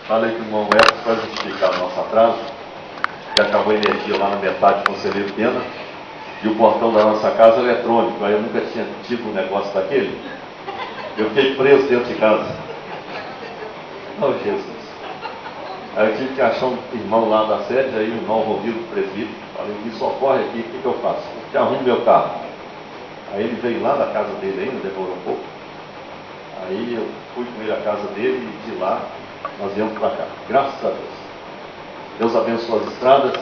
Falei com o irmão Edson para justificar o nosso atraso, que acabou a energia lá na metade do Conselheiro Pena, e o portão da nossa casa é eletrônico. Aí eu nunca tinha tido um negócio daquele. Eu fiquei preso dentro de casa. Oh, Jesus. Aí eu tive que achar um irmão lá da sede, aí o irmão Romildo, presbítero, falei, me socorre aqui, o que eu faço? Eu te arrumo meu carro. Aí ele veio lá da casa dele ainda, demorou um pouco. Aí eu fui com ele à casa dele e de lá nós viemos para cá. Graças a Deus. Deus abençoe as estradas.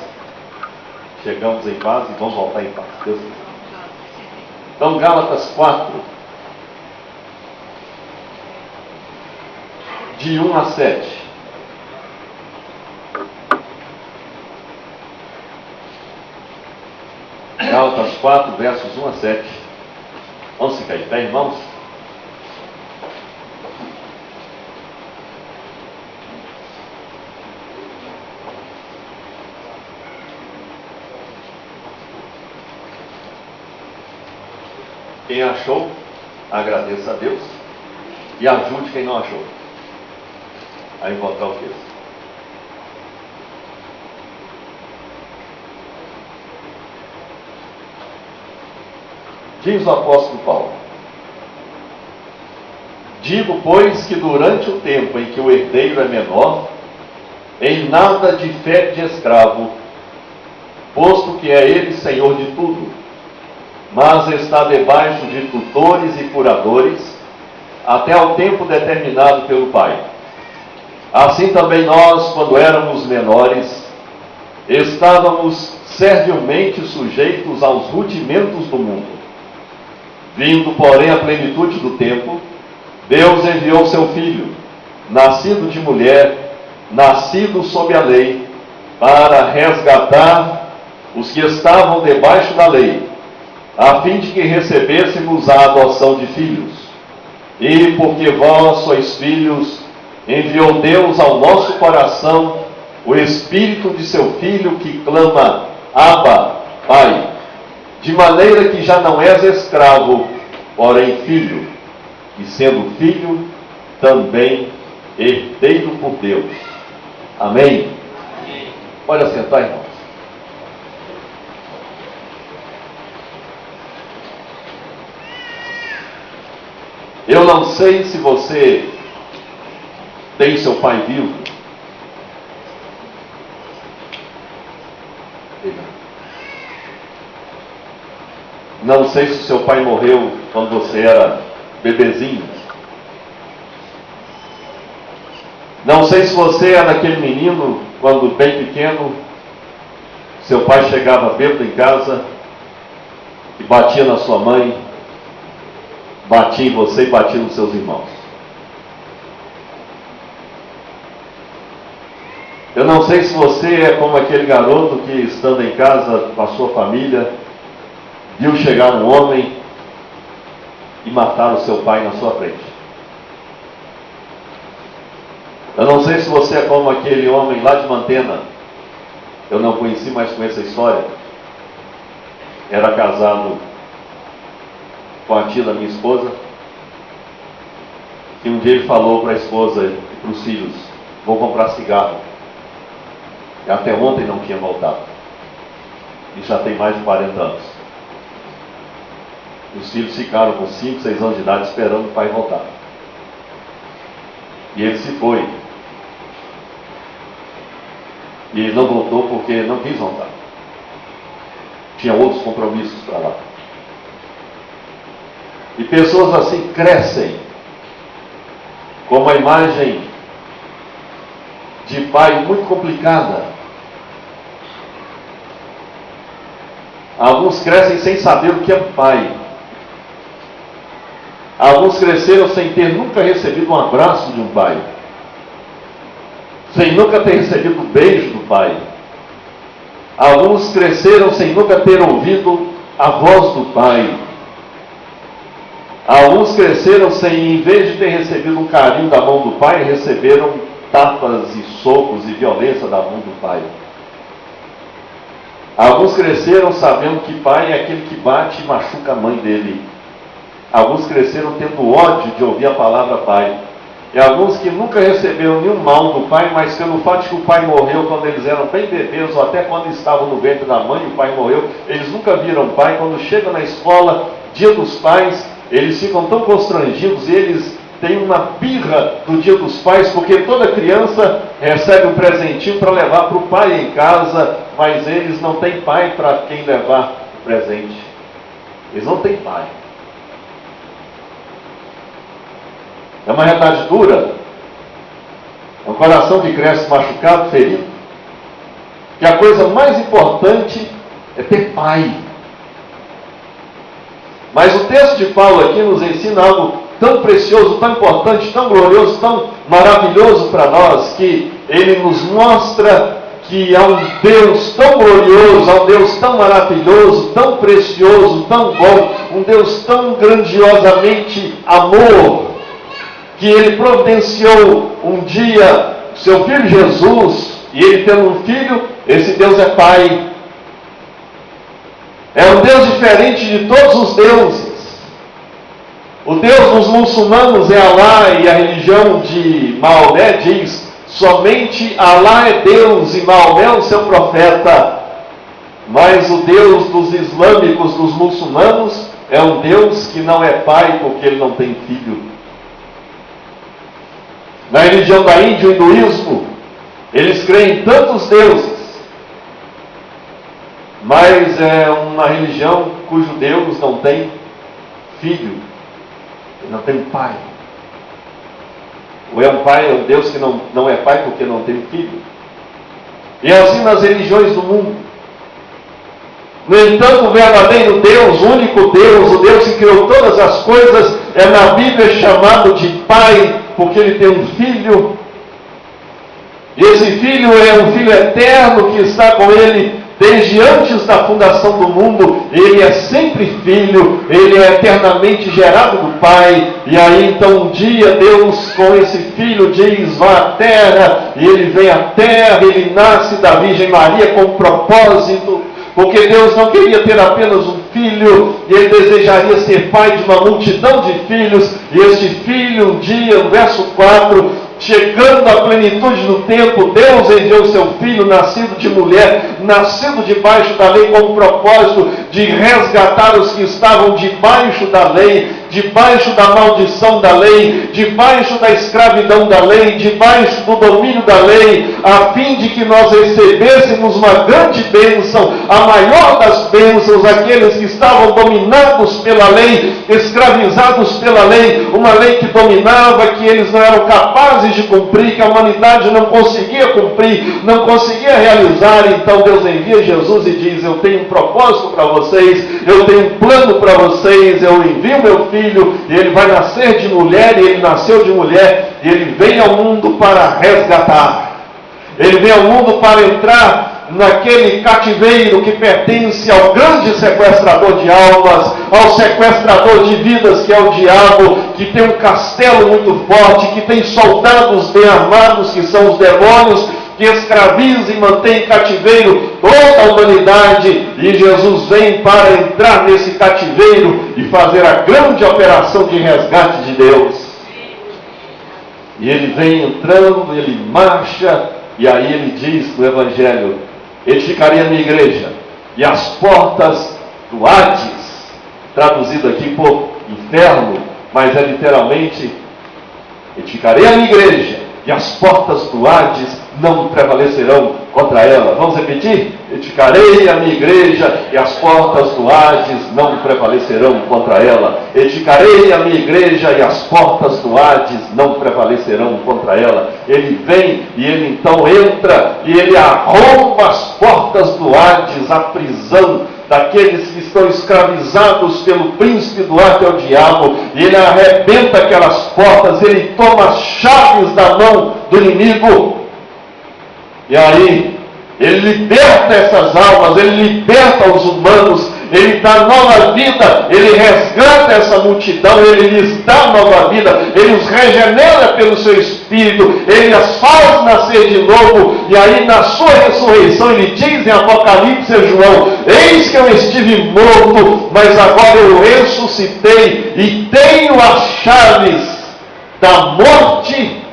Chegamos em paz e vamos voltar em paz. Deus quiser. Então, Gálatas 4, de 1 a 7. Gálatas 4, versos 1 a 7. Vamos ficar de pé, irmãos? Quem achou, agradeça a Deus e ajude quem não achou a encontrar o texto. Diz o apóstolo Paulo: digo, pois, que durante o tempo em que o herdeiro é menor, em nada difere de escravo, posto que é ele senhor de tudo, mas está debaixo de tutores e curadores, até ao tempo determinado pelo Pai. Assim também nós, quando éramos menores, estávamos servilmente sujeitos aos rudimentos do mundo. Vindo, porém, a plenitude do tempo, Deus enviou seu Filho, nascido de mulher, nascido sob a lei, para resgatar os que estavam debaixo da lei, a fim de que recebêssemos a adoção de filhos. E porque vós sois filhos, enviou Deus ao nosso coração o Espírito de seu Filho, que clama: Abba, Pai. De maneira que já não és escravo, porém filho, e sendo filho, também herdeiro por Deus. Amém? Amém. Pode assentar, irmãos. Eu não sei se você tem seu pai vivo. Não sei se seu pai morreu quando você era bebezinho. Não sei se você era aquele menino, quando bem pequeno, seu pai chegava bêbado em casa e batia na sua mãe, batia em você e batia nos seus irmãos. Eu não sei se você é como aquele garoto que, estando em casa com a sua família, viu chegar um homem e matar o seu pai na sua frente. Eu não sei se você é como aquele homem lá de Mantena. Eu não conheci, mas conheço a história. Era casado com a tia da minha esposa, e um dia ele falou para a esposa e para os filhos: vou comprar cigarro. E até ontem não tinha voltado. E já tem mais de 40 anos. Os filhos ficaram com 5, 6 anos de idade esperando o pai voltar. E ele se foi. E ele não voltou porque não quis voltar. Tinha outros compromissos para lá. E pessoas assim crescem com uma imagem de pai muito complicada. Alguns crescem sem saber o que é pai. Alguns cresceram sem ter nunca recebido um abraço de um pai, sem nunca ter recebido o beijo do pai. Alguns cresceram sem nunca ter ouvido a voz do pai. Alguns cresceram sem, em vez de ter recebido um carinho da mão do pai, receberam tapas e socos e violência da mão do pai. Alguns cresceram sabendo que pai é aquele que bate e machuca a mãe dele. Alguns cresceram tendo ódio de ouvir a palavra pai. E alguns que nunca receberam nenhum mal do pai, mas pelo fato de que o pai morreu quando eles eram bem bebês, ou até quando estavam no ventre da mãe, o pai morreu, eles nunca viram pai. Quando chegam na escola, dia dos pais, eles ficam tão constrangidos, e eles têm uma birra do dia dos pais, porque toda criança recebe um presentinho para levar para o pai em casa, mas eles não têm pai para quem levar o presente. Eles não têm pai. É uma realidade dura. É um coração que cresce machucado, ferido. Que a coisa mais importante é ter pai. Mas o texto de Paulo aqui nos ensina algo tão precioso, tão importante, tão glorioso, tão maravilhoso para nós, que ele nos mostra que há um Deus tão glorioso, há um Deus tão maravilhoso, tão precioso, tão bom, um Deus tão grandiosamente amor, que ele providenciou um dia seu filho Jesus, e ele tendo um filho, esse Deus é pai. É um Deus diferente de todos os deuses. O Deus dos muçulmanos é Alá, e a religião de Maomé diz: somente Alá é Deus e Maomé é o seu profeta. Mas o Deus dos islâmicos, dos muçulmanos, é um Deus que não é pai porque ele não tem filho. Na religião da Índia, o hinduísmo, eles creem em tantos deuses, mas é uma religião cujo Deus não tem filho, ele não tem pai. Ou é um pai, é um Deus que não é pai porque não tem filho. E é assim nas religiões do mundo. No entanto, o verdadeiro Deus, o único Deus, o Deus que criou todas as coisas, é na Bíblia chamado de pai, porque ele tem um filho. E esse filho é um filho eterno que está com ele desde antes da fundação do mundo. Ele é sempre filho, ele é eternamente gerado do pai. E aí então um dia Deus com esse filho diz: vá à terra. E ele vem à terra, ele nasce da Virgem Maria com um propósito, porque Deus não queria ter apenas um filho, e ele desejaria ser pai de uma multidão de filhos. E este filho, um dia, no verso 4, chegando à plenitude do tempo, Deus enviou seu filho, nascido de mulher, nascido debaixo da lei, com o propósito de resgatar os que estavam debaixo da lei, debaixo da maldição da lei, debaixo da escravidão da lei, debaixo do domínio da lei, a fim de que nós recebêssemos uma grande bênção, a maior das bênçãos, aqueles que estavam dominados pela lei, escravizados pela lei, uma lei que dominava, que eles não eram capazes de cumprir, que a humanidade não conseguia cumprir, não conseguia realizar. Então Deus envia Jesus e diz: eu tenho um propósito para vocês, eu tenho um plano para vocês, eu envio meu filho, e ele vai nascer de mulher, e ele nasceu de mulher, e ele vem ao mundo para resgatar, ele vem ao mundo para entrar naquele cativeiro que pertence ao grande sequestrador de almas, ao sequestrador de vidas que é o diabo, que tem um castelo muito forte, que tem soldados bem armados que são os demônios, que escraviza e mantém em cativeiro toda a humanidade. E Jesus vem para entrar nesse cativeiro e fazer a grande operação de resgate de Deus. E ele vem entrando, ele marcha, e aí ele diz no Evangelho: edificarei a minha igreja, e as portas do Hades, traduzido aqui por inferno, mas é literalmente: edificarei a minha igreja, e as portas do Hades não prevalecerão contra ela. Vamos repetir? Edificarei a minha igreja, e as portas do Hades não prevalecerão contra ela. Edificarei a minha igreja, e as portas do Hades não prevalecerão contra ela. Ele vem, e ele então entra, e ele arromba as portas do Hades, a prisão daqueles que estão escravizados pelo príncipe do ar, que é o diabo. E ele arrebenta aquelas portas, ele toma as chaves da mão do inimigo, e aí ele liberta essas almas, ele liberta os humanos, ele dá nova vida, ele resgata essa multidão, ele lhes dá nova vida, ele os regenera pelo seu Espírito, ele as faz nascer de novo. E aí na sua ressurreição ele diz em Apocalipse a João: eis que eu estive morto, mas agora eu ressuscitei e tenho as chaves da morte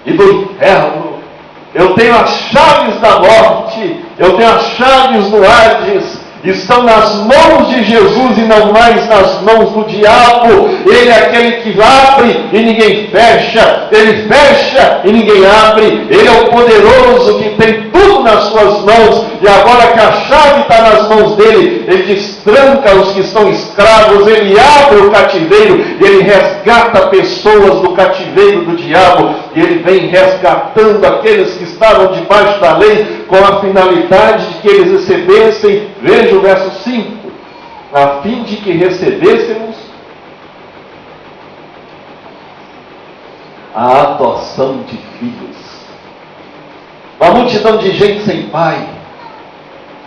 e do inferno. Eu tenho as chaves da morte, eu tenho as chaves do Hades, estão nas mãos de Jesus e não mais nas mãos do diabo. Ele é aquele que abre e ninguém fecha, ele fecha e ninguém abre. Ele é o poderoso que tem tudo nas suas mãos, e agora que a chave está nas mãos dele, ele destranca os que estão escravos, ele abre o cativeiro, ele resgata pessoas do cativeiro do diabo, e ele vem resgatando aqueles que estavam debaixo da lei, com a finalidade de que eles recebessem, veja o verso 5, a fim de que recebêssemos a adoção de filhos. Uma multidão de gente sem pai,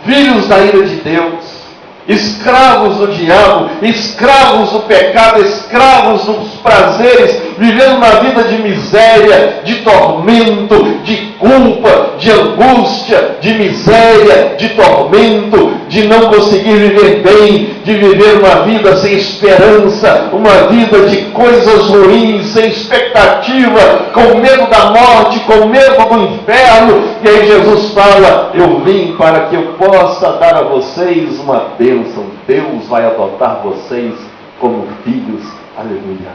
filhos da ira de Deus, escravos do diabo, escravos do pecado, escravos dos prazeres, vivendo uma vida de miséria, de tormento, de culpa, de angústia, de miséria, de tormento, de não conseguir viver bem, de viver uma vida sem esperança, uma vida de coisas ruins, sem expectativa, com medo da morte, com medo do inferno. E aí Jesus fala: eu vim para que eu possa dar a vocês uma bênção. Deus vai adotar vocês como filhos. Aleluia.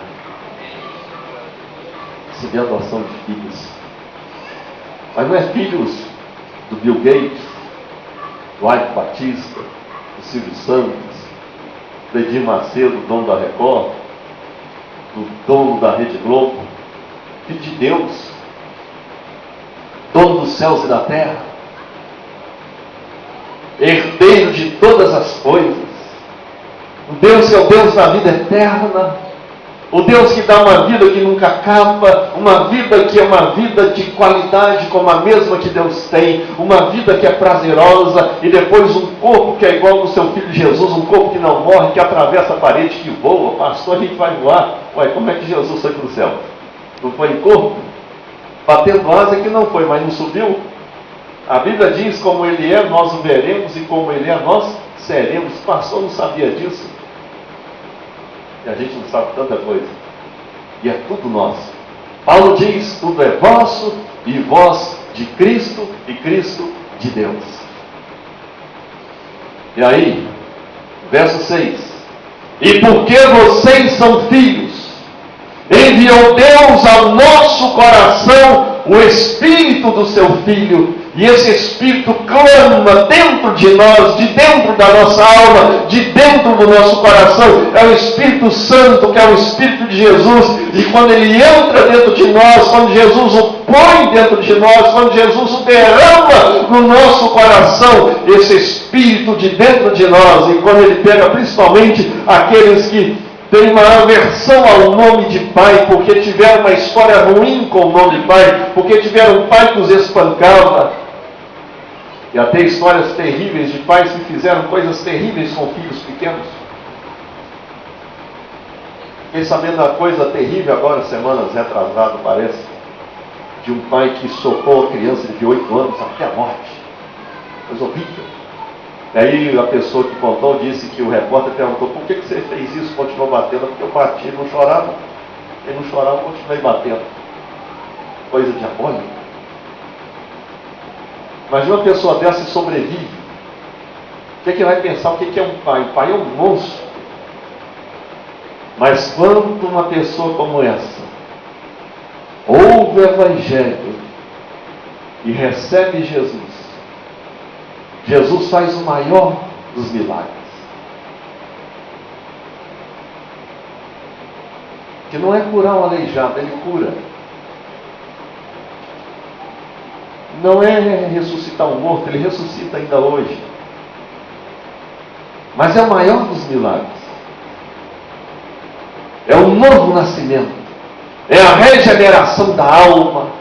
Receber a adoção de filhos. Mas não é filhos do Bill Gates, do Ike Batista, do Silvio Santos, do Edir Macedo, dono da Record, do dono da Rede Globo. Filho de Deus, dono dos céus e da terra, herdeiro de todas as coisas, o Deus que é o Deus da vida eterna, o Deus que dá uma vida que nunca acaba, uma vida que é uma vida de qualidade como a mesma que Deus tem, uma vida que é prazerosa, e depois um corpo que é igual ao do seu Filho Jesus, um corpo que não morre, que atravessa a parede, que voa. Pastor, a gente vai voar. Ué, como é que Jesus foi para o céu? Não foi em corpo? Batendo asa que não foi, mas não subiu? A Bíblia diz: como Ele é, nós o veremos, e como Ele é, nós seremos. O pastor não sabia disso? E a gente não sabe tanta coisa. E é tudo nosso. Paulo diz: tudo é vosso, e vós de Cristo, e Cristo de Deus. E aí, verso 6: e porque vocês são filhos, enviou Deus ao nosso coração o Espírito do seu Filho, e esse Espírito clama dentro de nós, de dentro da nossa alma, de dentro do nosso coração. É o Espírito Santo, que é o Espírito de Jesus, e quando ele entra dentro de nós, quando Jesus o põe dentro de nós, quando Jesus o derrama no nosso coração, esse Espírito de dentro de nós, e quando ele pega principalmente aqueles que tem uma aversão ao nome de pai, porque tiveram uma história ruim com o nome de pai, porque tiveram um pai que os espancava. E até histórias terríveis de pais que fizeram coisas terríveis com filhos pequenos. Fiquei sabendo uma coisa terrível agora, semanas retrasado, parece, de um pai que socou a criança de 8 anos até a morte. Coisa horrível. E aí a pessoa que contou disse que o repórter perguntou: por que você fez isso? Continuou batendo? Porque eu bati, não chorava. Ele não chorava, eu continuei batendo. Coisa diabólica. Imagina uma pessoa dessa e sobrevive. O que vai pensar? O que é um pai? O pai é um monstro. Mas quando uma pessoa como essa ouve o Evangelho e recebe Jesus, Jesus faz o maior dos milagres. Que não é curar um aleijado, ele cura. Não é ressuscitar um morto, ele ressuscita ainda hoje. Mas é o maior dos milagres. É o novo nascimento. É a regeneração da alma.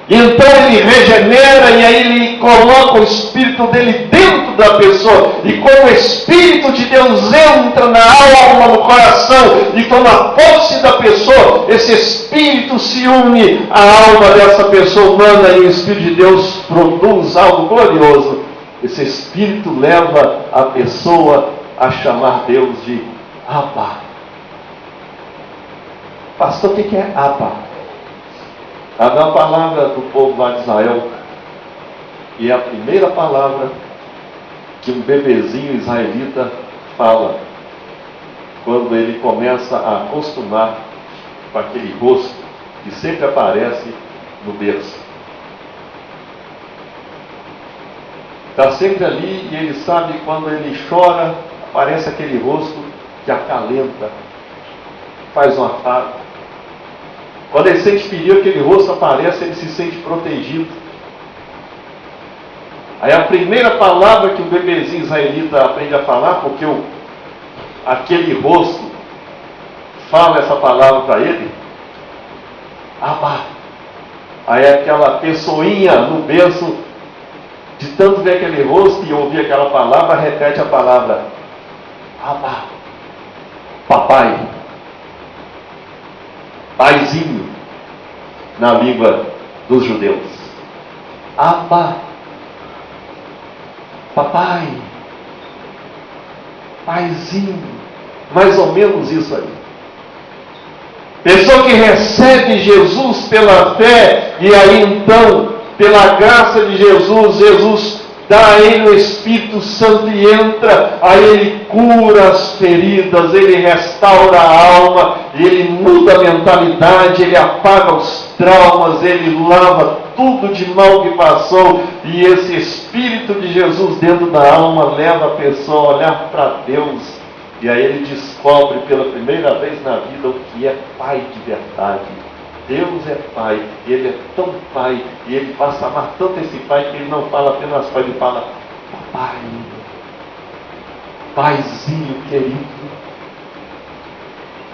E então ele regenera, e aí ele coloca o Espírito dele dentro da pessoa. E quando o Espírito de Deus entra na alma, no coração, e toma posse da pessoa, esse Espírito se une à alma dessa pessoa humana, e o Espírito de Deus produz algo glorioso. Esse Espírito leva a pessoa a chamar Deus de Abba. Pastor, o que é Abba? Abba é uma palavra do povo lá de Israel. E é a primeira palavra que um bebezinho israelita fala quando ele começa a acostumar com aquele rosto que sempre aparece no berço. Está sempre ali e ele sabe que quando ele chora, aparece aquele rosto que acalenta, faz um afago. Quando ele sente perigo, aquele rosto aparece, ele se sente protegido. Aí a primeira palavra que o bebezinho israelita aprende a falar, porque aquele rosto fala essa palavra para ele, Abba. Aí aquela pessoinha no berço, de tanto ver aquele rosto e ouvir aquela palavra, repete a palavra, Abba, papai, paizinho, na língua dos judeus. Abba, papai, paizinho, mais ou menos isso aí. Pessoa que recebe Jesus pela fé, e aí então, pela graça de Jesus, Jesus dá a ele o Espírito Santo e entra, aí ele cura as feridas, ele restaura a alma, ele muda a mentalidade, ele apaga os traumas, ele lava tudo de mal que passou, e esse Espírito de Jesus dentro da alma leva a pessoa a olhar para Deus, e aí ele descobre pela primeira vez na vida o que é Pai de verdade. Deus é Pai, Ele é tão Pai, e Ele passa a amar tanto esse Pai que Ele não fala apenas Pai, Ele fala Papai, Paizinho querido.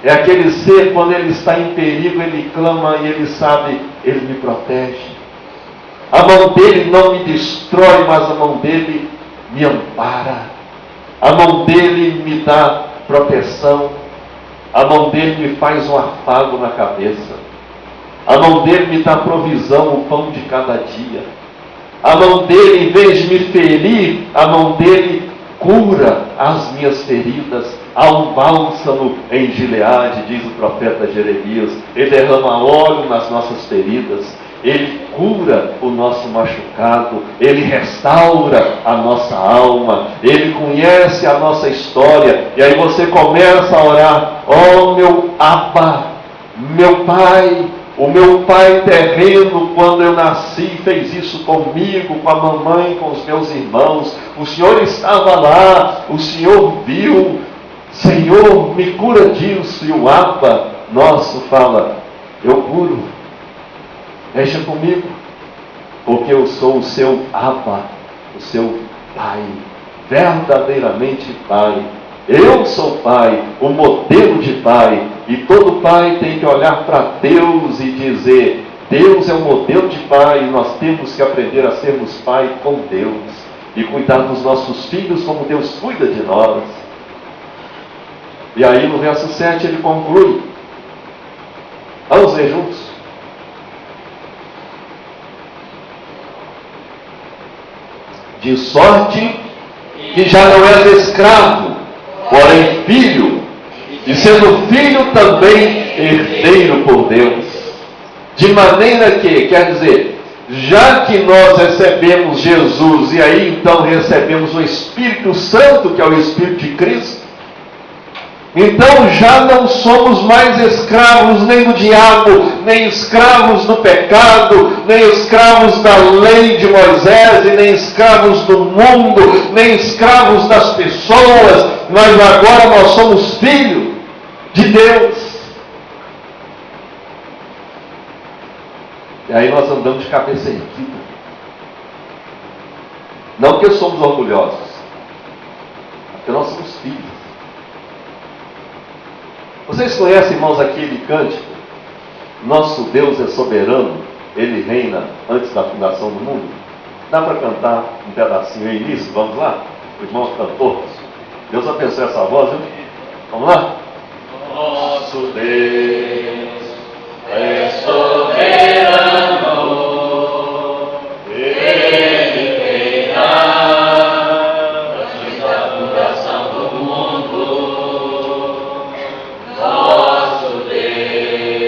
É aquele ser, quando ele está em perigo, ele clama e ele sabe, Ele me protege. A mão dele não me destrói, mas a mão dele me ampara. A mão dele me dá proteção. A mão dele me faz um afago na cabeça. A mão dele me dá provisão, o pão de cada dia. A mão dele, em vez de me ferir, a mão dele cura as minhas feridas. Há um bálsamo em Gileade, diz o profeta Jeremias. Ele derrama óleo nas nossas feridas. Ele cura o nosso machucado. Ele restaura a nossa alma. Ele conhece a nossa história. E aí você começa a orar: ó meu Abba, meu Pai. O meu pai terreno, quando eu nasci, fez isso comigo, com a mamãe, com os meus irmãos. O Senhor estava lá, o Senhor viu. Senhor, me cura disso. E o Abba nosso fala: eu curo. Deixa comigo, porque eu sou o seu Abba, o seu Pai, verdadeiramente Pai. Eu sou pai, o modelo de pai, e todo pai tem que olhar para Deus e dizer: Deus é o modelo de pai, e nós temos que aprender a sermos pai com Deus, e cuidar dos nossos filhos como Deus cuida de nós. E aí no verso 7 ele conclui, vamos ler juntos? De sorte que já não és escravo, porém filho, e sendo filho também herdeiro por Deus. De maneira que, quer dizer, já que nós recebemos Jesus, e aí então recebemos o Espírito Santo, que é o Espírito de Cristo, então já não somos mais escravos nem do diabo, nem escravos do pecado, nem escravos da lei de Moisés, e nem escravos do mundo, nem escravos das pessoas, mas agora nós somos filhos de Deus. E aí nós andamos de cabeça erguida. Não porque somos orgulhosos, porque nós somos filhos. Vocês conhecem, irmãos, aquele cântico? Nosso Deus é soberano, Ele reina antes da fundação do mundo. Dá para cantar um pedacinho aí nisso? Vamos lá? O irmão cantor. Deus abençoe essa voz, viu? Vamos lá? Nosso Deus é soberano, Ele reina antes da fundação do mundo. Nosso Deus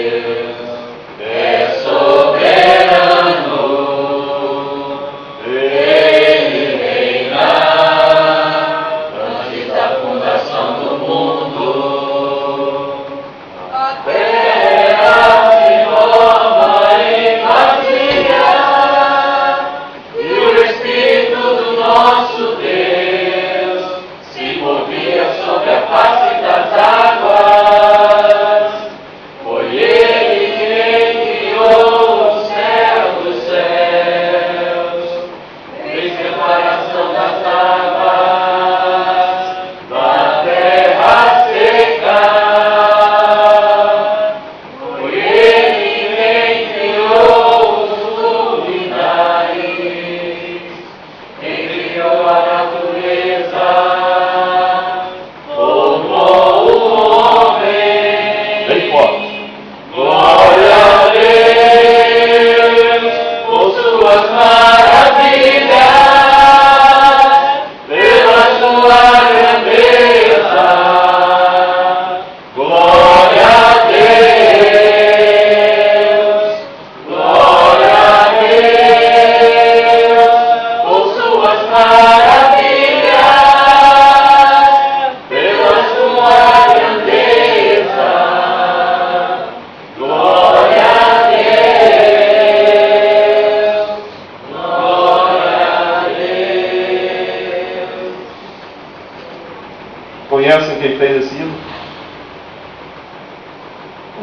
conhecem quem fez esse hino?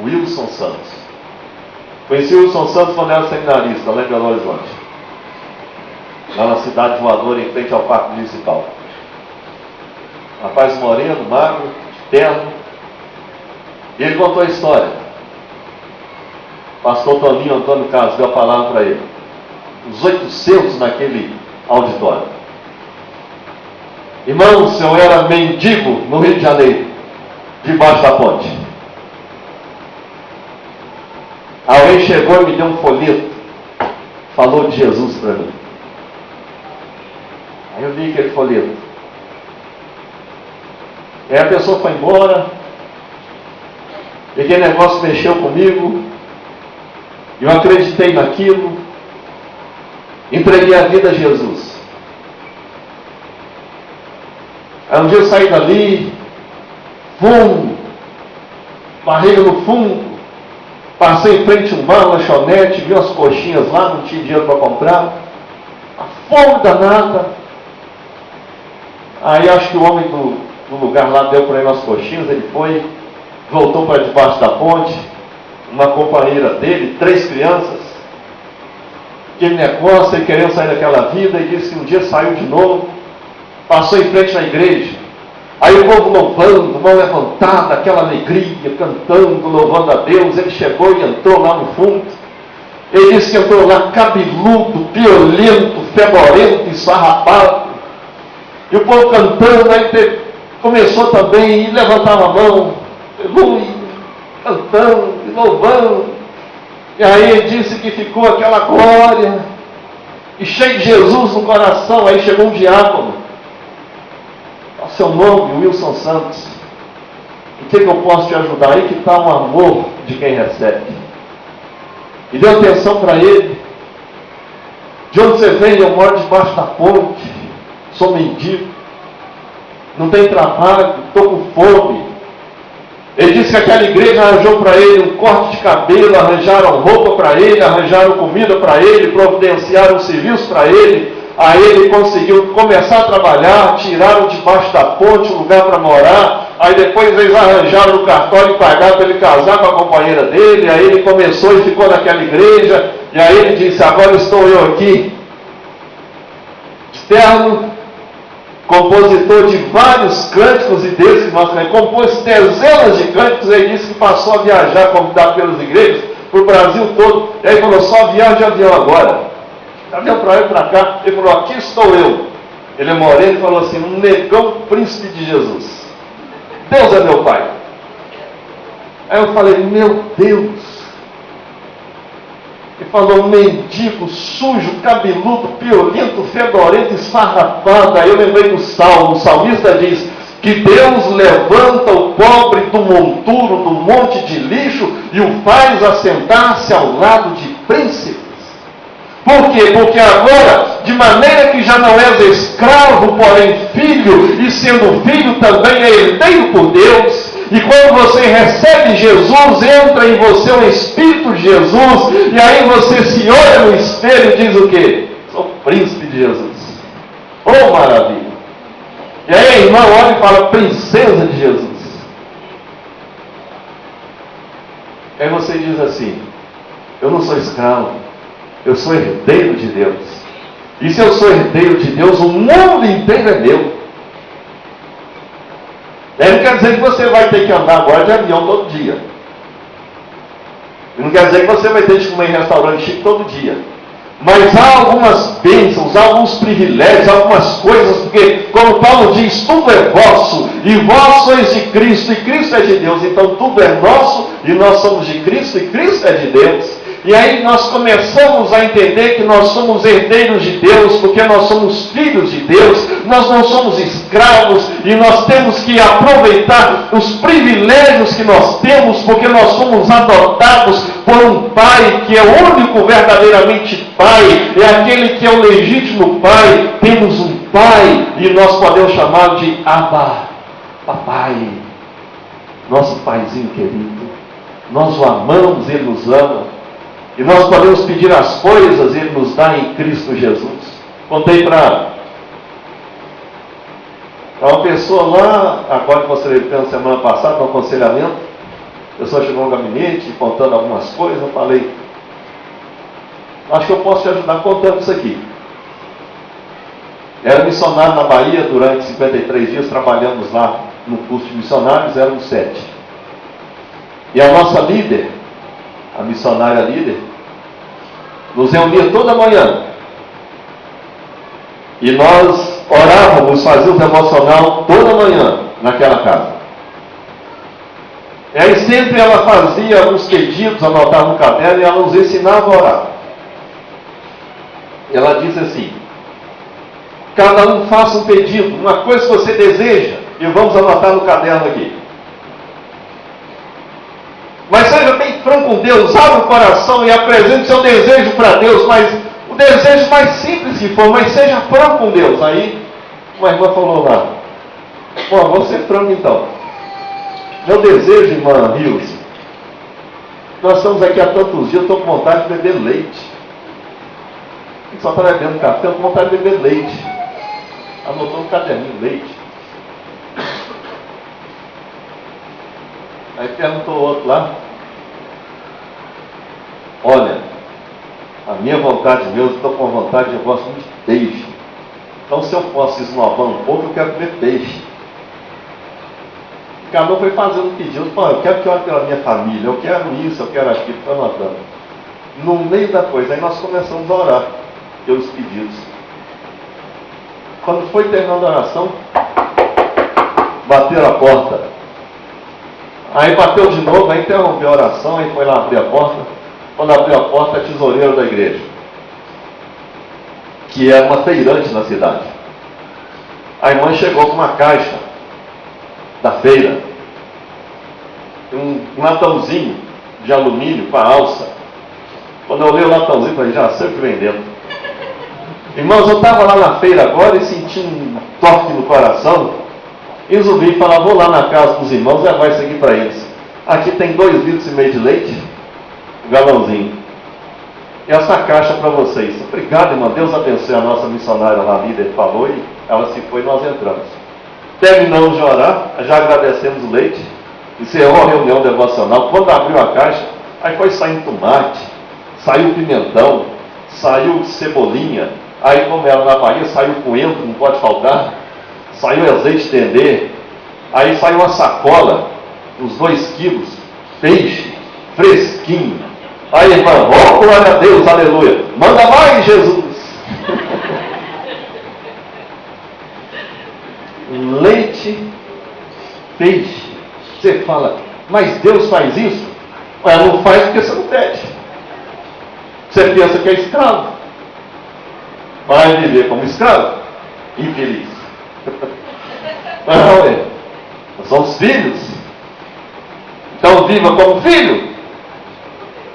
Wilson Santos. Conheci o Wilson Santos quando era seminarista, lá em Belo Horizonte, lá na cidade voadora, em frente ao Parque Municipal. Rapaz moreno, magro, terno. E ele contou a história. O pastor Toninho Antônio Carlos deu a palavra para ele. Os 800 naquele auditório. Irmãos, eu era mendigo no Rio de Janeiro, debaixo da ponte. Alguém chegou e me deu um folheto, falou de Jesus para mim. Aí eu vi aquele folheto. Aí a pessoa foi embora, e aquele negócio mexeu comigo, eu acreditei naquilo, entreguei a vida a Jesus. Aí um dia eu saí dali, barriga no fundo, passei em frente a um bar, lanchonete, vi umas coxinhas lá, não tinha dinheiro para comprar, a fome danada. Aí acho que o homem do lugar lá deu para ele umas coxinhas, ele foi, voltou para debaixo da ponte, uma companheira dele, 3 crianças, que ele negócio e querendo sair daquela vida, e disse que um dia saiu de novo, passou em frente à igreja, aí o povo louvando, mão levantada, aquela alegria, cantando, louvando a Deus. Ele chegou e entrou lá no fundo. Ele disse que entrou lá cabeludo, piolento, fedorento, esfarrapado. E o povo cantando, aí começou também e levantava a mão, aleluia, cantando e louvando. E aí ele disse que ficou aquela glória, e cheio de Jesus no coração. Aí chegou um diácono. Seu nome, Wilson Santos. O que eu posso te ajudar? Aí que está o amor de quem recebe. E deu atenção para ele. De onde você vem? Eu moro debaixo da ponte, sou mendigo, não tenho trabalho, estou com fome. Ele disse que aquela igreja arranjou para ele um corte de cabelo, arranjaram roupa para ele, arranjaram comida para ele, providenciaram serviço para ele. Aí ele conseguiu começar a trabalhar, tiraram debaixo da ponte um lugar para morar. Aí depois eles arranjaram no cartório e pagaram para ele casar com a companheira dele. Aí ele começou e ficou naquela igreja. E aí ele disse: agora estou eu aqui, externo, compositor de vários cânticos, e desses que nós compôs dezenas de cânticos. Ele disse que passou a viajar, convidado pelas igrejas, para o Brasil todo. E aí falou: só viagem de avião agora. Avião para lá e para cá. Ele falou: aqui estou eu. Ele é moreno e falou assim: um negão príncipe de Jesus. Deus é meu pai. Aí eu falei: meu Deus. Ele falou: mendigo, sujo, cabeludo, piolento, fedorento, esfarrapado. Aí eu lembrei do Salmo. O salmista diz que Deus levanta o pobre do monturo, do monte de lixo, e o faz assentar-se ao lado de príncipes. Por quê? Porque agora, de maneira que já não és escravo, porém filho, e sendo filho também é herdeiro por Deus. E quando você recebe Jesus, entra em você o Espírito de Jesus, e aí você se olha no espelho e diz o quê? Sou príncipe de Jesus. Oh, maravilha! E aí a irmã olha e fala: princesa de Jesus. E aí você diz assim: eu não sou escravo, eu sou herdeiro de Deus. E se eu sou herdeiro de Deus, o mundo inteiro é meu. Não quer dizer que você vai ter que andar agora de avião todo dia. Não quer dizer que você vai ter que comer em restaurante chique todo dia. Mas há algumas bênçãos, há alguns privilégios, algumas coisas, porque, como Paulo diz, tudo é vosso, e vós sois de Cristo, e Cristo é de Deus. Então tudo é nosso, e nós somos de Cristo, e Cristo é de Deus. E aí nós começamos a entender que nós somos herdeiros de Deus, porque nós somos filhos de Deus, nós não somos escravos, e nós temos que aproveitar os privilégios que nós temos, porque nós somos adotados por um Pai que é o único verdadeiramente Pai, é aquele que é o legítimo Pai. Temos um Pai, e nós podemos chamá-lo de Abba, Papai, nosso Paizinho querido. Nós o amamos, Ele nos ama. E nós podemos pedir as coisas, Ele nos dá em Cristo Jesus. Contei para Uma pessoa lá, agora que você veio na semana passada, no aconselhamento, a pessoa chegou no gabinete contando algumas coisas, eu falei, acho que eu posso te ajudar contando isso aqui. Era missionário na Bahia durante 53 dias, trabalhamos lá no curso de missionários, éramos 7. E a nossa líder, a missionária líder, nos reunia toda manhã. E nós orávamos, fazíamos devocional toda manhã naquela casa. E aí sempre ela fazia alguns pedidos, anotava no caderno e ela nos ensinava a orar. E ela disse assim, cada um faça um pedido, uma coisa que você deseja, e vamos anotar no caderno aqui. Mas seja bem franco com Deus, abra o coração e apresente seu desejo para Deus, mas o desejo mais simples que for, mas seja franco com Deus. Aí uma irmã falou lá, bom, vou ser franco então. Meu desejo, irmã Rios, nós estamos aqui há tantos dias, eu estou com vontade de beber leite. Só está bebendo café, eu estou com vontade de beber leite. Anotou no caderninho, leite. Aí perguntou o outro lá, olha, a minha vontade mesmo, estou com vontade, eu gosto muito de peixe. Então se eu posso esnobar um pouco, eu quero comer peixe. O Carlão foi fazendo um pedido, eu quero que ore pela minha família, eu quero isso, eu quero aquilo, estou anotando. No meio da coisa, aí nós começamos a orar pelos pedidos. Quando foi terminando a oração, bateram a porta. Aí bateu de novo, aí interrompeu a oração, aí foi lá abrir a porta. Quando abriu a porta, a tesoureira da igreja, que era uma feirante na cidade. A irmã chegou com uma caixa da feira, um latãozinho de alumínio com a alça. Quando eu olhei o latãozinho, falei, já sei o que vem dentro. Irmãos, eu estava lá na feira agora e senti um toque no coração. E resolvi falar, vou lá na casa dos irmãos e levar isso aqui para eles. Aqui tem 2,5 litros de leite, um galãozinho. E essa caixa para vocês. Obrigado, irmã. Deus abençoe a nossa missionária lá, a líder falou, e ela se foi e nós entramos. Terminamos de orar, já agradecemos o leite, encerrou a reunião devocional. Quando abriu a caixa, aí foi saindo tomate, saiu pimentão, saiu cebolinha, aí como era na Bahia, saiu coentro, não pode faltar, saiu azeite de dendê, aí saiu uma sacola, uns 2 quilos, peixe, fresquinho. Aí, irmão, oh, glória a Deus, aleluia, manda mais, Jesus. Leite, peixe. Você fala, mas Deus faz isso? Mas não faz porque você não pede. Você pensa que é escravo. Vai viver como escravo? Infeliz. Não, nós somos filhos. Então viva como filho.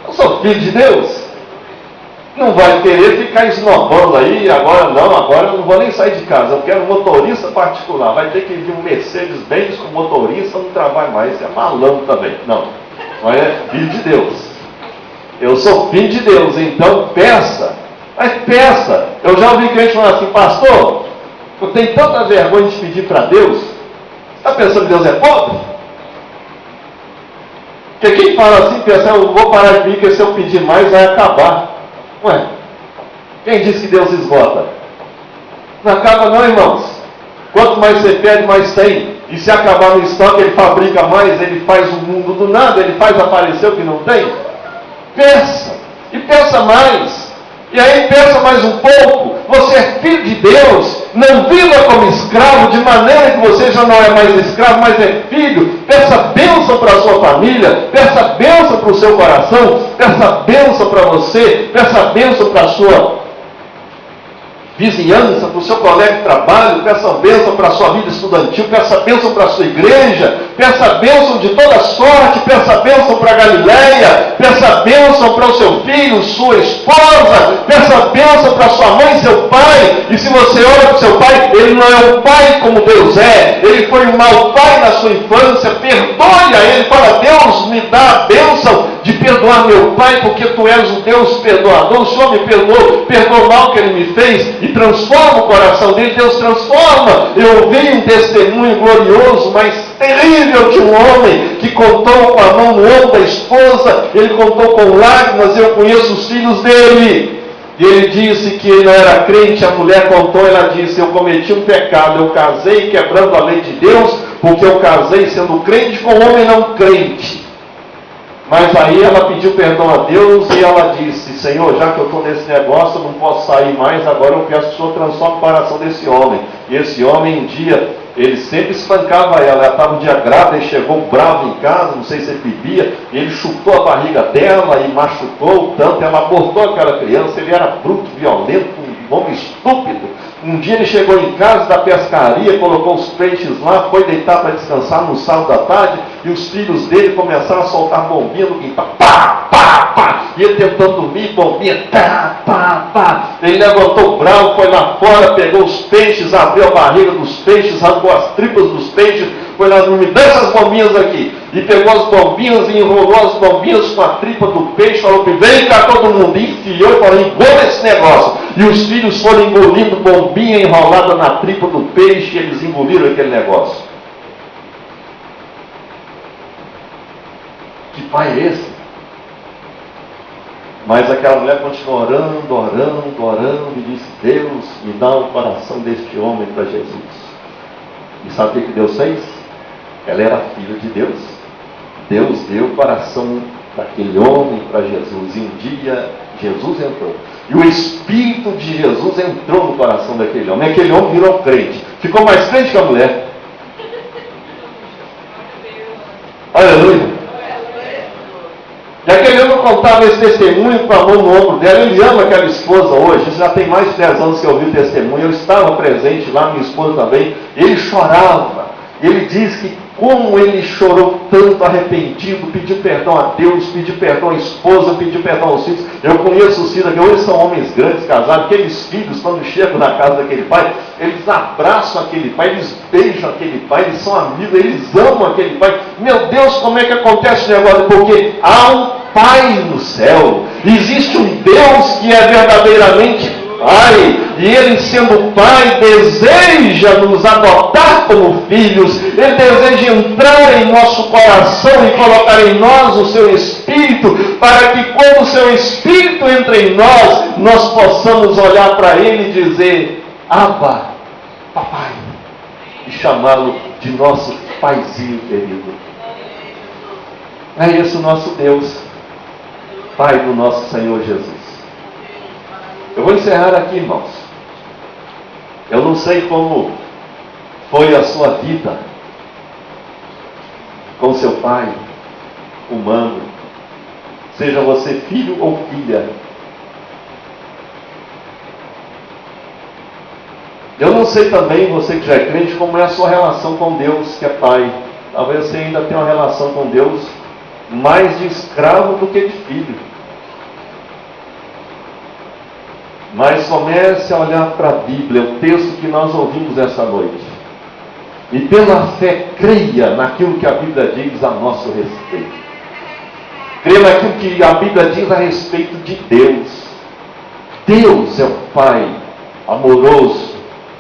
Eu sou filho de Deus. Não vai querer ficar esnobando aí, agora eu não vou nem sair de casa, eu quero um motorista particular. Vai ter que vir um Mercedes-Benz com motorista, não trabalha mais, é malandro também. Não é filho de Deus. Eu sou filho de Deus, então peça. Mas peça. Eu já ouvi crente falar assim, pastor, eu tenho tanta vergonha de pedir para Deus. Você está pensando que Deus é pobre? Porque quem fala assim, pensa, eu vou parar de pedir, porque se eu pedir mais vai acabar. Ué, quem disse que Deus esgota? Não acaba não, irmãos. Quanto mais você pede, mais tem. E se acabar no estoque, ele fabrica mais, ele faz o mundo do nada, ele faz aparecer o que não tem. Peça, e peça mais. E aí peça mais um pouco. Você é filho de Deus. Não viva como escravo, de maneira que você já não é mais escravo, mas é filho. Peça bênção para a sua família, peça bênção para o seu coração, peça bênção para você, peça bênção para a sua vizinhança, para o seu colega de trabalho, peça bênção para a sua vida estudantil, peça bênção para a sua igreja, peça bênção de toda sorte, peça bênção para a Galileia, peça bênção para o seu filho, sua esposa, peça bênção para sua mãe, seu pai. E se você olha para o seu pai, ele não é um pai como Deus é, ele foi um mau pai na sua infância, perdoe a ele, fala, Deus me dá a bênção de perdoar meu pai, porque tu és o Deus perdoador. O Senhor me perdoou o mal que ele me fez e transforma o coração dele. Deus transforma. Eu ouvi um testemunho glorioso, mas terrível, de um homem que contou com a mão no ombro da esposa. Ele contou com lágrimas. Eu conheço os filhos dele. E ele disse que ele não era crente. A mulher contou, ela disse: eu cometi um pecado, eu casei quebrando a lei de Deus, porque eu casei sendo crente com um homem não crente. Mas aí ela pediu perdão a Deus e ela disse: Senhor, já que eu estou nesse negócio, eu não posso sair mais, agora eu peço que o Senhor transforme o coração desse homem. E esse homem, um dia, ele sempre espancava ela estava um dia grávida, ele chegou bravo em casa, não sei se ele bebia, e ele chutou a barriga dela e machucou tanto, ela abortou aquela criança. Ele era bruto, violento, um homem estúpido. Um dia ele chegou em casa da pescaria, colocou os peixes lá, foi deitar para descansar no sábado da tarde, e os filhos dele começaram a soltar bombinha no quintal. Pá, pá, pá! E ele tentando dormir, bombinha, pá, pá, pá. Ele levantou bravo, foi lá fora, pegou os peixes, abriu a barriga dos peixes, arrancou as tripas dos peixes, foi lá dormir, dá essas bombinhas aqui. E pegou as bombinhas e enrolou as bombinhas com a tripa do peixe, falou que vem cá todo mundo, e enfiou e falou: engole esse negócio. E os filhos foram engolindo bombinha enrolada na tripa do peixe, e eles engoliram aquele negócio. Que pai é esse? Mas aquela mulher continuou orando, e disse: Deus, me dá o coração deste homem para Jesus. E sabe o que Deus fez? Ela era filha de Deus. Deus deu o coração daquele homem para Jesus. E um dia Jesus entrou. E o Espírito de Jesus entrou no coração daquele homem. Aquele homem virou crente. Ficou mais crente que a mulher. Aleluia. E aquele homem contava esse testemunho com a mão no ombro dela. Ele ama aquela esposa hoje. Isso já tem mais de 10 anos que eu ouvi o testemunho. Eu estava presente lá, minha esposa também. Ele chorava. Ele diz que como ele chorou tanto, arrependido, pediu perdão a Deus, pediu perdão à esposa, pediu perdão aos filhos. Eu conheço os filhos que hoje são homens grandes, casados. Aqueles filhos, quando chegam na casa daquele pai, eles abraçam aquele pai, eles beijam aquele pai, eles são amigos, eles amam aquele pai. Meu Deus, como é que acontece o negócio? Porque há um Pai no céu. Existe um Deus que é verdadeiramente Pai, e Ele, sendo Pai, deseja nos adotar como filhos. Ele deseja entrar em nosso coração e colocar em nós o seu Espírito, para que quando o seu Espírito entra em nós, nós possamos olhar para Ele e dizer: Abba, papai, e chamá-lo de nosso paizinho querido. É esse o nosso Deus, Pai do nosso Senhor Jesus. Eu vou encerrar aqui, irmãos. Eu não sei como foi a sua vida com seu pai humano, seja você filho ou filha. Eu não sei também, você que já é crente, como é a sua relação com Deus, que é Pai. Talvez você ainda tenha uma relação com Deus mais de escravo do que de filho. Mas comece a olhar para a Bíblia, o texto que nós ouvimos essa noite. E pela fé, creia naquilo que a Bíblia diz a nosso respeito. Creia naquilo que a Bíblia diz a respeito de Deus. Deus é o Pai amoroso,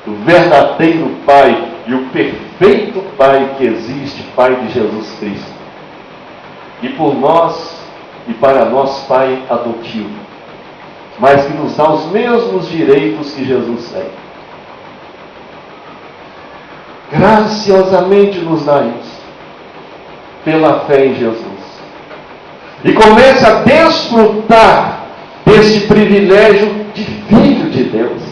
o verdadeiro Pai e o perfeito Pai que existe, Pai de Jesus Cristo. E por nós e para nós, Pai adotivo, mas que nos dá os mesmos direitos que Jesus tem. Graciosamente nos dá isso, pela fé em Jesus. E comece a desfrutar desse privilégio de filho de Deus.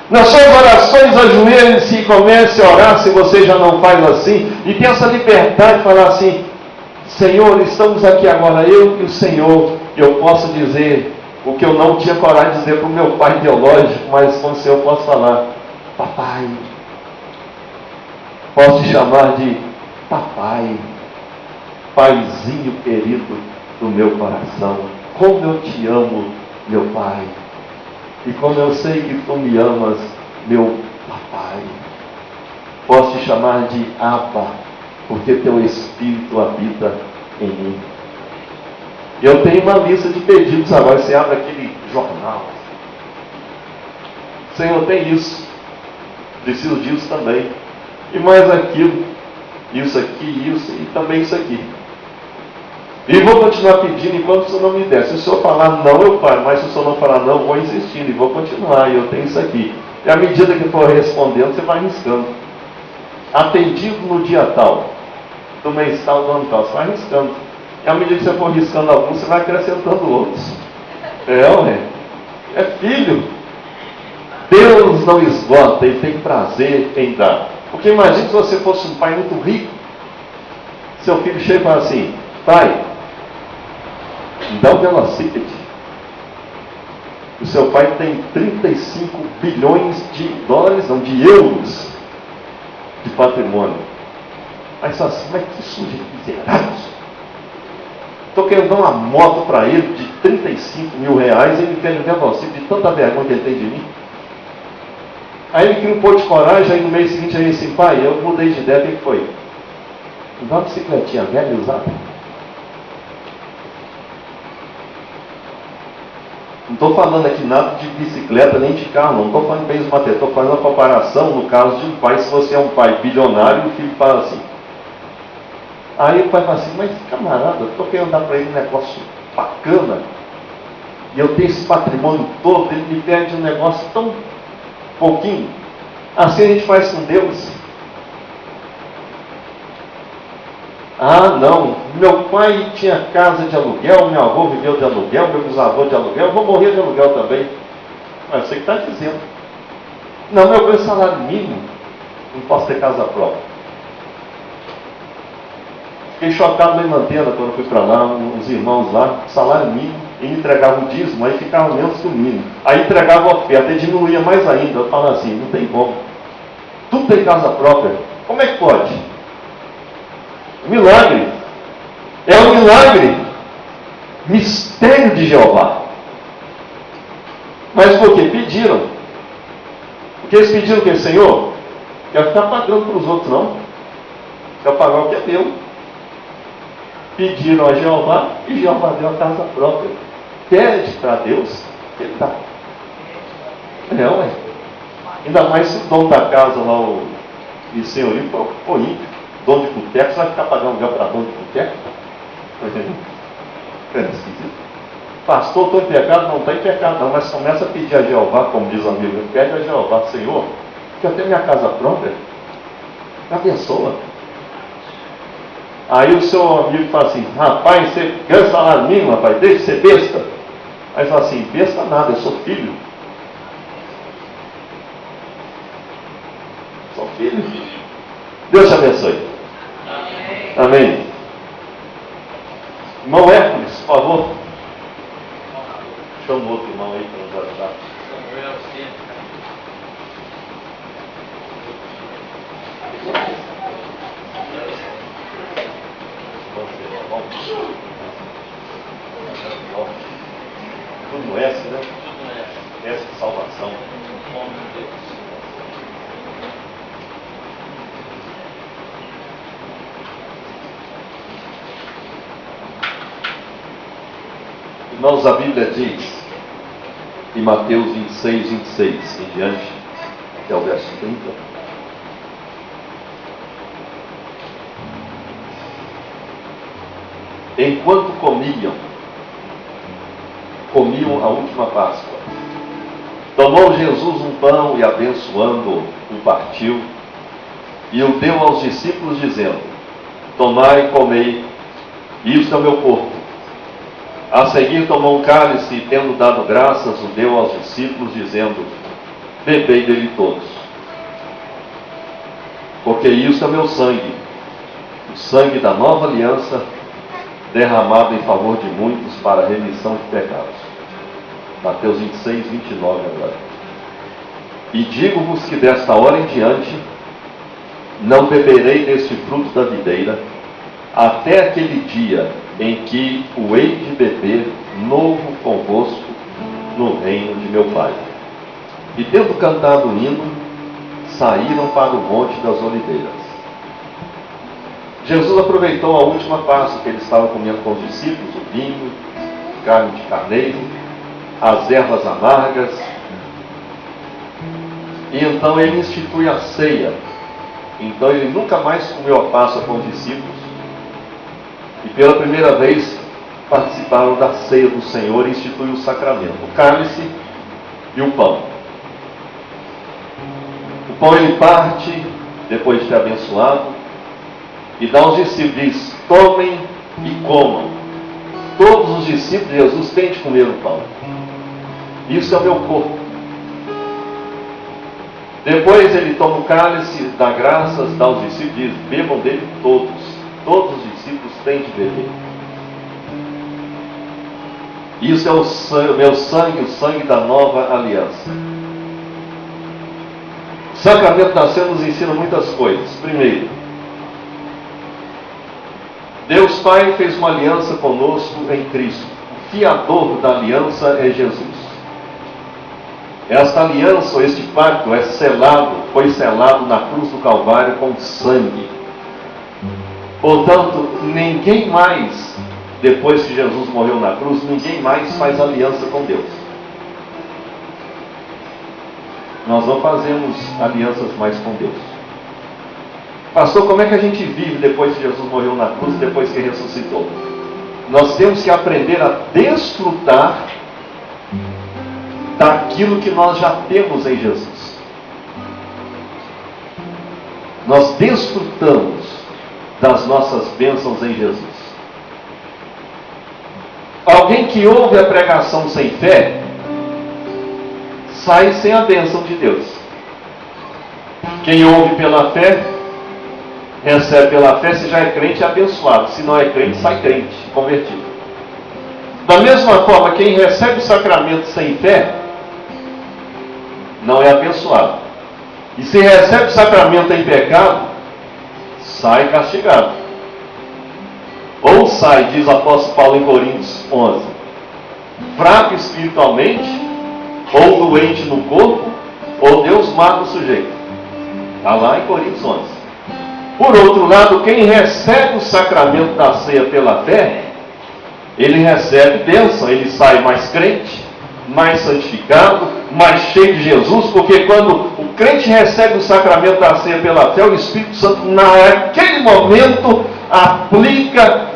Nas suas orações, ajoelhe-se e comece a orar, se você já não faz assim, e tenha essa liberdade de falar assim: Senhor, estamos aqui agora, eu e o Senhor. Eu posso dizer o que eu não tinha coragem de dizer para o meu pai biológico, mas com o Senhor eu posso falar: papai. Posso te chamar de papai, paizinho querido do meu coração. Como eu te amo, meu pai. E como eu sei que tu me amas, meu papai. Posso te chamar de Abba, porque teu Espírito habita em mim. Eu tenho uma lista de pedidos agora. Você abre aquele jornal. Senhor, tem isso. Preciso disso também. E mais aquilo. Isso aqui, isso e também isso aqui. E vou continuar pedindo enquanto o Senhor não me der. Se o Senhor falar não, eu paro. Mas se o Senhor não falar não, eu vou insistindo e vou continuar. E eu tenho isso aqui. E à medida que for respondendo, você vai riscando. Atendido no dia tal, do mês tal, do ano tal. Você vai riscando. E à medida que você for riscando alguns, você vai acrescentando outros. É filho. Deus não esgota, Ele tem prazer em dar. Porque imagine se você fosse um pai muito rico. Seu filho chega e fala assim: pai, me dá um velocípede. O seu pai tem 35 bilhões de dólares, não, de euros de patrimônio. Aí você fala assim: mas que sujeito miserável. Estou querendo dar uma moto para ele de 35 mil reais e ele quer me velocípede de tanta vergonha que ele tem de mim. Aí ele cria um pouco de coragem, aí no mês seguinte ele assim: pai, eu mudei de ideia, o que foi? Me dá uma bicicletinha velha e usada. Não estou falando aqui nada de bicicleta nem de carro, não estou falando de bens materiais, estou fazendo uma comparação no caso de um pai. Se você é um pai bilionário, o filho fala assim. Aí o pai fala assim: mas camarada, eu estou querendo dar para ele um negócio bacana, e eu tenho esse patrimônio todo, ele me pede um negócio tão pouquinho. Assim a gente faz com Deus. Ah, não, meu pai tinha casa de aluguel, meu avô viveu de aluguel, meu bisavô de aluguel, eu vou morrer de aluguel também. Mas você que está dizendo. Não, meu ganho salário mínimo, não posso ter casa própria. Fiquei chocado lá em Mantena quando eu fui para lá, uns irmãos lá, salário mínimo, e me entregavam o dízimo, aí ficava menos que o mínimo. Aí entregava a oferta, e diminuía mais ainda. Eu falava assim: não tem como. Tudo tem casa própria. Como é que pode? Milagre. É um milagre. Mistério de Jeová. Mas por quê? Pediram. Porque eles pediram o quê? Senhor, quero ficar pagando para os outros, não. Quero pagar o que é meu. Pediram a Jeová e Jeová deu a casa própria. Pede para Deus, Ele dá. Ainda mais se o dono da casa lá, o senhorio, for ímpio, dono de boteco, você vai ficar pagando aluguel para dono de boteco? Pastor, estou em pecado? Não está em pecado não, mas começa a pedir a Jeová, como diz o amigo, pede a Jeová: Senhor, quero ter minha casa própria, me abençoa. Aí o seu amigo fala assim: rapaz, você ganha salário mínimo, rapaz, deixa de ser besta. Aí fala assim: besta nada, eu sou filho. Sou filho. Deus te abençoe. Amém. Irmão Hércules, por favor. Chama o outro irmão aí para nos ajudar. Tudo no S, né? S de salvação. Irmãos, a Bíblia diz, em Mateus 26, 26 em diante, até o verso 30, enquanto comiam a última Páscoa, tomou Jesus um pão e, abençoando, o partiu e o deu aos discípulos, dizendo: tomai e comei, isto é o meu corpo. A seguir tomou um cálice e, tendo dado graças, o deu aos discípulos, dizendo: bebei dele todos, porque isto é meu sangue, o sangue da nova aliança, derramado em favor de muitos para a remissão de pecados. Mateus 26, 29 agora. E digo-vos que desta hora em diante não beberei deste fruto da videira, até aquele dia em que o hei de beber novo convosco no reino de meu Pai. E tendo cantado o hino, saíram para o Monte das Oliveiras. Jesus aproveitou a última Páscoa que ele estava comendo com os discípulos, o vinho, carne de carneiro, as ervas amargas. E então ele institui a ceia. Então ele nunca mais comeu a Páscoa com os discípulos. E pela primeira vez participaram da ceia do Senhor e instituiu o sacramento, o cálice e o pão. O pão ele parte, depois de ter abençoado, e dá aos discípulos, diz: tomem e comam. Todos os discípulos de Jesus têm de comer o pão. Isso é o meu corpo. Depois ele toma o cálice, dá graças, dá aos discípulos e diz: bebam dele todos. Todos os discípulos têm de beber. Isso é o meu sangue, o sangue da nova aliança. O sacramento da ceia nos ensina muitas coisas. Primeiro, Deus Pai fez uma aliança conosco em Cristo. O fiador da aliança é Jesus. Esta aliança, ou este pacto, foi selado na cruz do Calvário com sangue. Portanto, ninguém mais, depois que Jesus morreu na cruz, ninguém mais faz aliança com Deus. Nós não fazemos alianças mais com Deus. Pastor, como é que a gente vive depois que Jesus morreu na cruz, depois que ressuscitou? Nós temos que aprender a desfrutar daquilo que nós já temos em Jesus. Nós desfrutamos das nossas bênçãos em Jesus. Alguém que ouve a pregação sem fé, sai sem a bênção de Deus. Quem ouve pela fé, recebe pela fé. Se já é crente, é abençoado. Se não é crente, sai crente, convertido. Da mesma forma, quem recebe o sacramento sem fé, não é abençoado. E se recebe o sacramento em pecado, sai castigado. Ou sai, diz o apóstolo Paulo em Coríntios 11, fraco espiritualmente, ou doente no corpo, ou Deus mata o sujeito. Está lá em Coríntios 11. Por outro lado, quem recebe o sacramento da ceia pela fé, ele recebe bênção, ele sai mais crente, mais santificado, mais cheio de Jesus, porque quando o crente recebe o sacramento da ceia pela fé, o Espírito Santo, naquele momento, aplica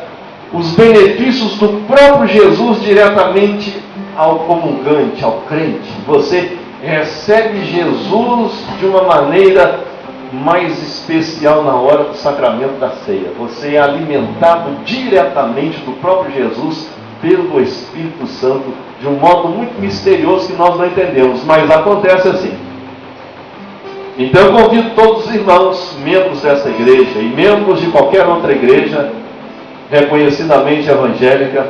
os benefícios do próprio Jesus diretamente ao comungante, ao crente. Você recebe Jesus de uma maneira mais especial na hora do sacramento da ceia. Você é alimentado diretamente do próprio Jesus pelo Espírito Santo, de um modo muito misterioso que nós não entendemos, mas acontece assim. Então eu convido todos os irmãos, membros dessa igreja e membros de qualquer outra igreja reconhecidamente evangélica,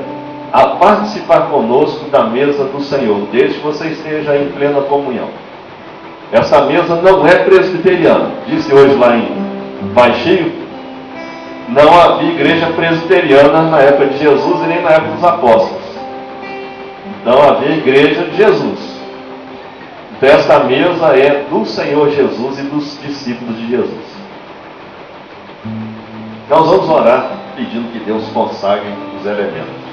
a participar conosco da mesa do Senhor, desde que você esteja em plena comunhão. Essa mesa não é presbiteriana. Disse hoje lá em Baixio, não havia igreja presbiteriana na época de Jesus e nem na época dos apóstolos. Não havia igreja de Jesus. Então esta mesa é do Senhor Jesus e dos discípulos de Jesus. Nós vamos orar pedindo que Deus consagre os elementos.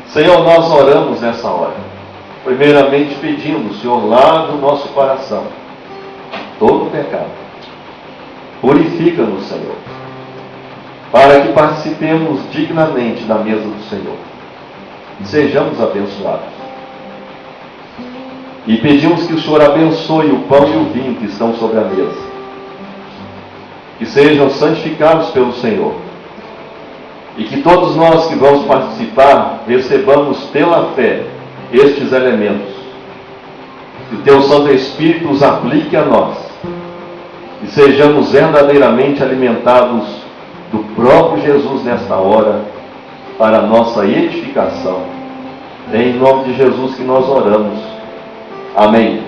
Senhor, nós oramos nessa hora. Primeiramente pedindo, Senhor, lave o nosso coração todo pecado. Purifica-nos, Senhor, para que participemos dignamente da mesa do Senhor e sejamos abençoados. E pedimos que o Senhor abençoe o pão e o vinho que estão sobre a mesa, que sejam santificados pelo Senhor, e que todos nós que vamos participar recebamos pela fé estes elementos, que o Teu Santo Espírito os aplique a nós, e sejamos verdadeiramente alimentados do próprio Jesus nesta hora, para a nossa edificação. É em nome de Jesus que nós oramos. Amém.